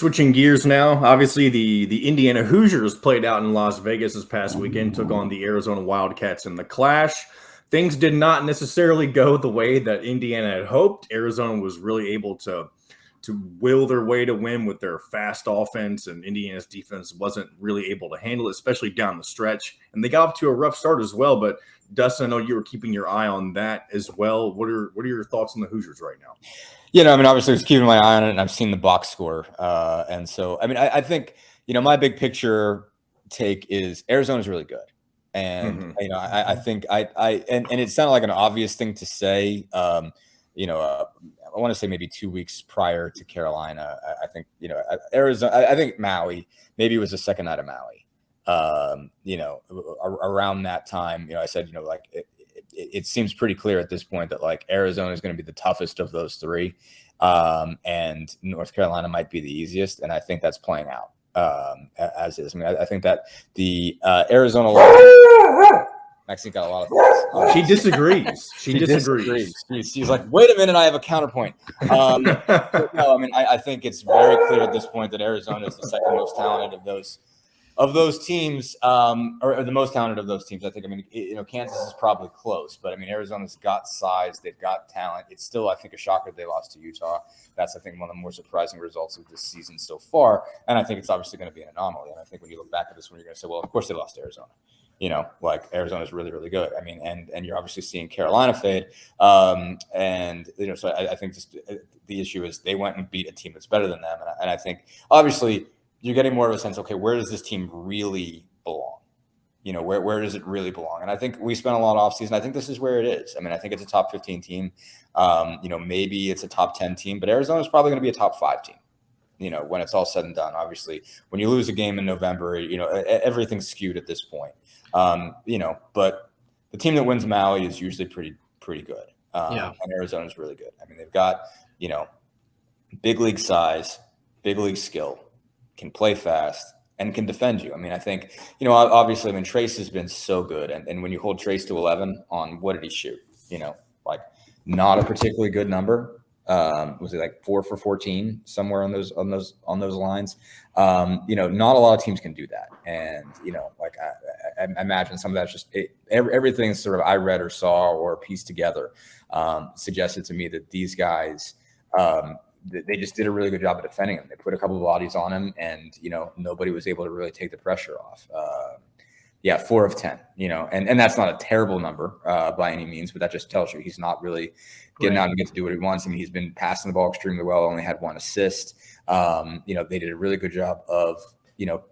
Switching gears now, obviously the Indiana Hoosiers played out in Las Vegas this past weekend, took on the Arizona Wildcats in the clash. Things did not necessarily go the way that Indiana had hoped. Arizona was really able to will their way to win with their fast offense, and Indiana's defense wasn't really able to handle it, especially down the stretch. And they got off to a rough start as well. But Dustin, I know you were keeping your eye on that as well. What are your thoughts on the Hoosiers right now? Obviously I was keeping my eye on it, and I've seen the box score. And so, I think, my big picture take is Arizona's really good. And, I think and it sounded like an obvious thing to say, I want to say maybe 2 weeks prior to Carolina. I think, Arizona, I think Maui, maybe it was the second night of Maui. Around that time, I said, it seems pretty clear at this point that like Arizona is going to be the toughest of those three. And North Carolina might be the easiest. And I think that's playing out as is. I think that the Arizona Maxine got a lot of things. She disagrees. She disagrees. She's like, wait a minute, I have a counterpoint. I think it's very clear at this point that Arizona is the second most talented of those teams, or the most talented of those teams. I think, Kansas is probably close, but Arizona's got size, they've got talent. It's still, I think, a shocker they lost to Utah. That's, I think, one of the more surprising results of this season so far. And I think it's obviously going to be an anomaly. And I think when you look back at this one, you're going to say, well, of course they lost to Arizona. Arizona's really, really good. And you're obviously seeing Carolina fade. So I think just the issue is they went and beat a team that's better than them. And I think, obviously, you're getting more of a sense, okay, where does this team really belong? Where does it really belong? And I think we spent a lot of offseason. I think this is where it is. I think it's a top 15 team. Maybe it's a top 10 team, but Arizona's probably going to be a top 5 team. When it's all said and done. Obviously, when you lose a game in November, everything's skewed at this point. But the team that wins Maui is usually pretty good. And Arizona's really good. They've got, big league size, big league skill, can play fast, and can defend you. I think, obviously, Trace has been so good. And when you hold Trace to 11 on, what did he shoot? Not a particularly good number. Was it like 4 for 14 somewhere on those lines? Not a lot of teams can do that. And, I imagine some of that's just everything sort of I read or saw or pieced together suggested to me that these guys, they just did a really good job of defending him. They put a couple of bodies on him, and, nobody was able to really take the pressure off. 4 of 10, and that's not a terrible number by any means, but that just tells you he's not really getting out and get to do what he wants. He's been passing the ball extremely well, only had 1 assist. They did a really good job of,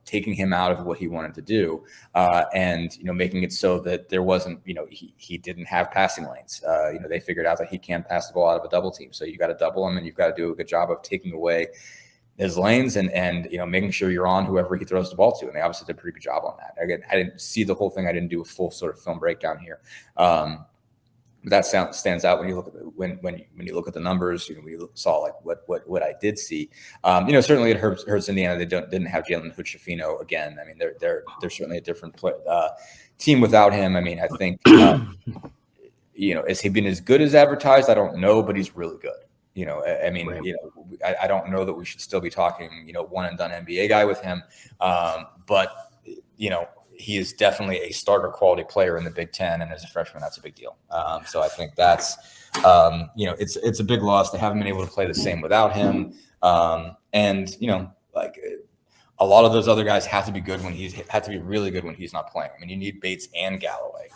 taking him out of what he wanted to do and, making it so that there wasn't, he didn't have passing lanes. They figured out that he can't pass the ball out of a double team. So you got to double him, and you've got to do a good job of taking away his lanes and making sure you're on whoever he throws the ball to. And they obviously did a pretty good job on that. Again, I didn't see the whole thing. I didn't do a full sort of film breakdown here. That stands out when you look at when you look at the numbers. We saw like what I did see. Certainly it hurts Indiana. They didn't have Jalen Hood-Schifino again. They're certainly a different team without him. I think has he been as good as advertised? I don't know, but he's really good. I don't know that we should still be talking, one and done NBA guy with him. But he is definitely a starter quality player in the Big Ten. And as a freshman, that's a big deal. So I think that's, it's a big loss. They haven't been able to play the same without him. And a lot of those other guys have to be good had to be really good when he's not playing. You need Bates and Galloway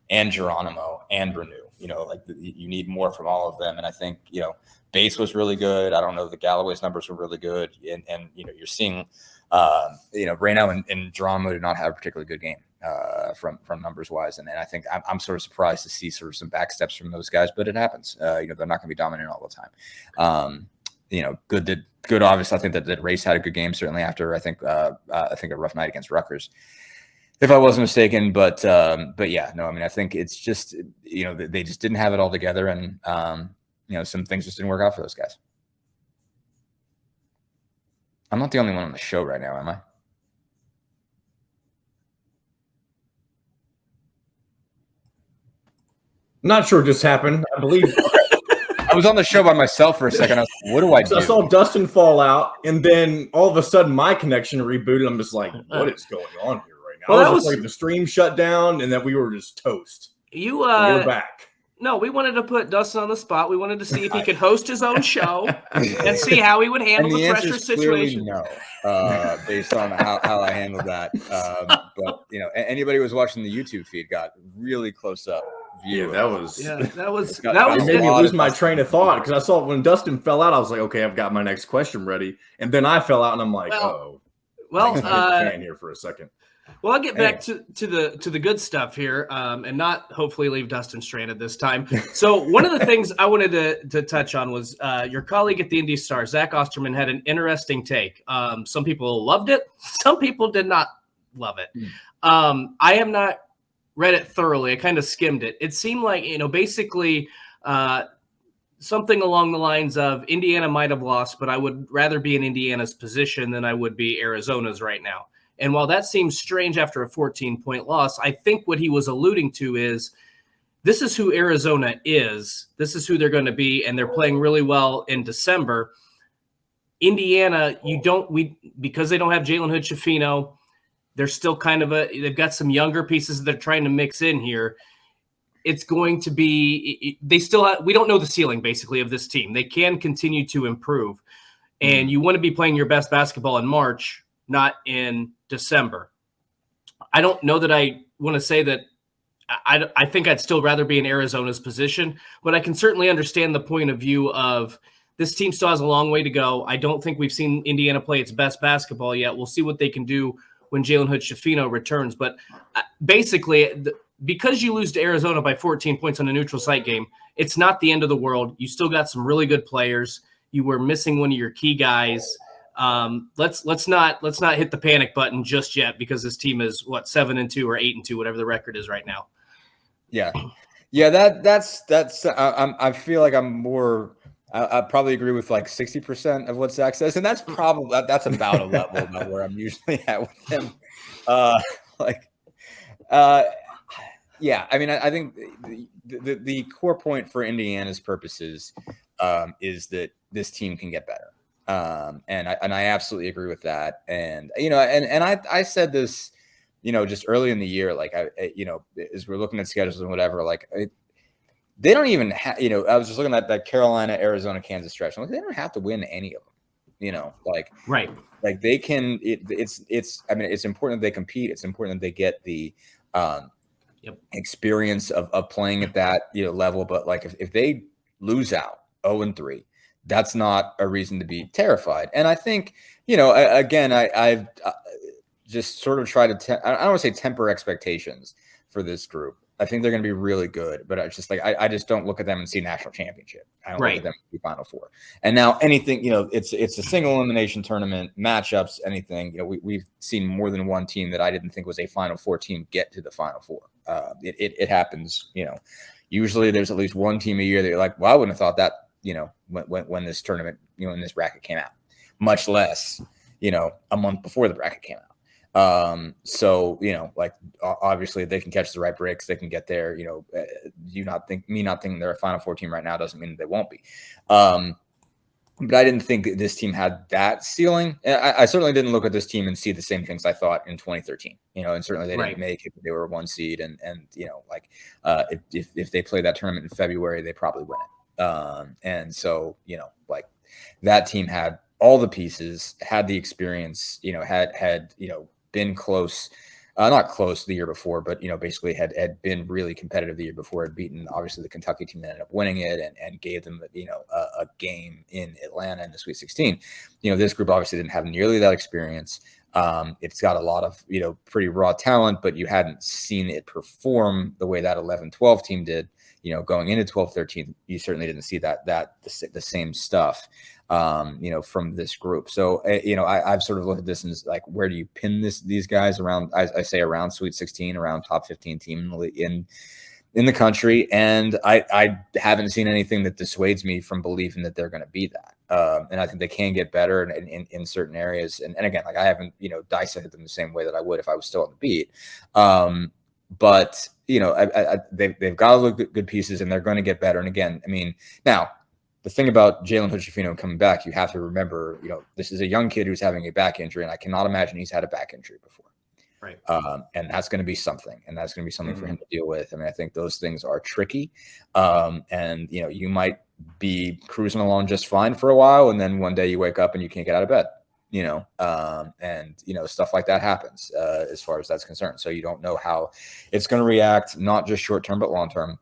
and Geronimo and Brenu. You need more from all of them. And I think, Bates was really good. I don't know, the Galloway's numbers were really good. And you're seeing, Reno and Geronimo did not have a particularly good game from numbers wise. And I think I'm sort of surprised to see sort of some back steps from those guys, but it happens. They're not going to be dominant all the time. Good. Obviously, I think that Race had a good game, certainly after, I think a rough night against Rutgers, if I wasn't mistaken. But yeah, no, I think it's just, they just didn't have it all together. And, some things just didn't work out for those guys. I'm not the only one on the show right now, am I? Not sure what just happened. I believe was on the show by myself for a second. I was like, what do I do? I saw Dustin fall out, and then all of a sudden my connection rebooted. I'm just like, what is going on here right now? I was afraid the stream shut down and that we were just toast. We're back. No, we wanted to put Dustin on the spot. We wanted to see if he could host his own show and see how he would handle the pressure situation. No, based on how I handled that. But anybody who was watching the YouTube feed got really close up view. That was it made me lose my train of thought because I saw when Dustin fell out, I was like, okay, I've got my next question ready, and then I fell out, and I'm like, fan here for a second. Well, I'll get back to the good stuff here, and not hopefully leave Dustin stranded this time. So one of the things I wanted to touch on was your colleague at the Indy Star, Zach Osterman, had an interesting take. Some people loved it. Some people did not love it. I have not read it thoroughly. I kind of skimmed it. It seemed like, basically something along the lines of Indiana might have lost, but I would rather be in Indiana's position than I would be Arizona's right now. And while that seems strange after a 14-point loss, I think what he was alluding to is this is who Arizona is. This is who they're going to be, and they're playing really well in December. Indiana, because they don't have Jalen Hood-Schifino, they're still they've got some younger pieces that they're trying to mix in here. It's going to be we don't know the ceiling basically of this team. They can continue to improve, and you want to be playing your best basketball in March, not in December. I don't know that I want to say that I think I'd still rather be in Arizona's position, but I can certainly understand the point of view of this team still has a long way to go. I don't think we've seen Indiana play its best basketball yet. We'll see what they can do when Jalen Hood-Schifino returns. But basically, because you lose to Arizona by 14 points on a neutral site game, it's not the end of the world. You still got some really good players. You were missing one of your key guys. Let's not hit the panic button just yet because this team is 7-2 or 8-2, whatever the record is right now. Yeah. That's. I feel like I'm more. I probably agree with like 60% of what Zach says, and that's probably that's about a level about where I'm usually at with him. Yeah. I mean, I think the core point for Indiana's purposes is that this team can get better. And I absolutely agree with that. And, I said this, just early in the year, like, as we're looking at schedules and whatever, like they don't even have, I was just looking at that Carolina, Arizona, Kansas stretch. I'm like, they don't have to win any of them, right. Like they can, it's important that they compete. It's important that they get the experience of playing at that, level. But like, if they lose out 0-3, that's not a reason to be terrified. And I think, again, I've just sort of tried to, I don't want to say temper expectations for this group. I think they're going to be really good, but I just I just don't look at them and see national championship. I don't look at them and see Final Four. And now anything, it's a single elimination tournament, matchups, anything. We've seen more than one team that I didn't think was a Final Four team get to the Final Four. It happens. Usually there's at least one team a year that you're like, well, I wouldn't have thought that. When this tournament, when this bracket came out, much less, a month before the bracket came out. So, like obviously they can catch the right breaks, they can get there, not thinking they're a Final Four team right now doesn't mean they won't be. But I didn't think that this team had that ceiling. I certainly didn't look at this team and see the same things I thought in 2013, and certainly they didn't make it. They were a 1 seed and if they play that tournament in February, they probably win it. And so, like that team had all the pieces, had the experience, had been close, not close the year before, but, basically had been really competitive the year before, had beaten obviously the Kentucky team that ended up winning it and gave them, a game in Atlanta in the Sweet 16. This group obviously didn't have nearly that experience. It's got a lot of, pretty raw talent, but you hadn't seen it perform the way that 11-12 team did. Going into 12-13, you certainly didn't see the same stuff, from this group. So, I've sort of looked at this and like, where do you pin these guys around? I say around Sweet 16, around top 15 team in the country, and I haven't seen anything that dissuades me from believing that they're going to be that. And I think they can get better in certain areas. And again, like I haven't dissected them the same way that I would if I was still on the beat. But they've got to look at good pieces, and they're going to get better. And again, I mean, now the thing about Jalen Hood-Schifino coming back, you have to remember, this is a young kid who's having a back injury, and I cannot imagine he's had a back injury before. Right. And that's going to be something, for him to deal with. I mean, I think those things are tricky. And you might be cruising along just fine for a while, and then one day you wake up and you can't get out of bed, stuff like that happens as far as that's concerned. So you don't know how it's going to react, not just short term, but long term.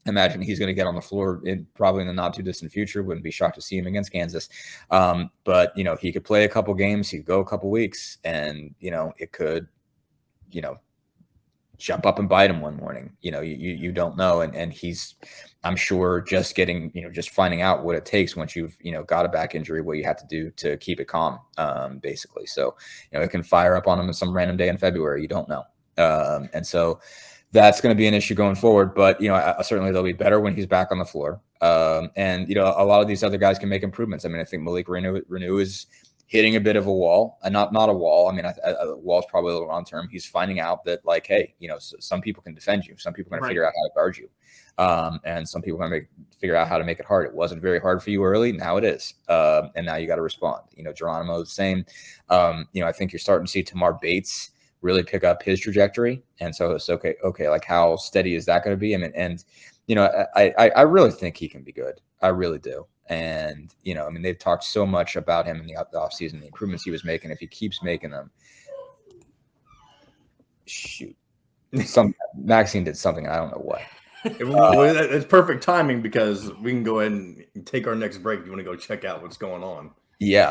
Imagine he's going to get on the floor probably in the not too distant future. Wouldn't be shocked to see him against Kansas. But he could play a couple games, he could go a couple weeks, and it could jump up and bite him one morning. You don't know. And he's, I'm sure, just getting, just finding out what it takes once you've, got a back injury, what you have to do to keep it calm, basically. So, it can fire up on him some random day in February. You don't know. And so that's going to be an issue going forward. But, certainly they'll be better when he's back on the floor. And, a lot of these other guys can make improvements. I mean, I think Malik Renew is hitting a bit of a wall, and not a wall. I mean, a wall is probably a little wrong term. He's finding out that, like, hey, some people can defend you. Some people are going to figure out how to guard you. And some people are going to figure out how to make it hard. It wasn't very hard for you early. Now it is. And now you got to respond. Geronimo, the same. I think you're starting to see Tamar Bates really pick up his trajectory. And so it's okay. Like, how steady is that going to be? I mean, and, I really think he can be good. I really do. And, they've talked so much about him in the offseason, the improvements he was making. If he keeps making them, Maxine did something. I don't know what. It's perfect timing because we can go ahead and take our next break. You want to go check out what's going on? Yeah.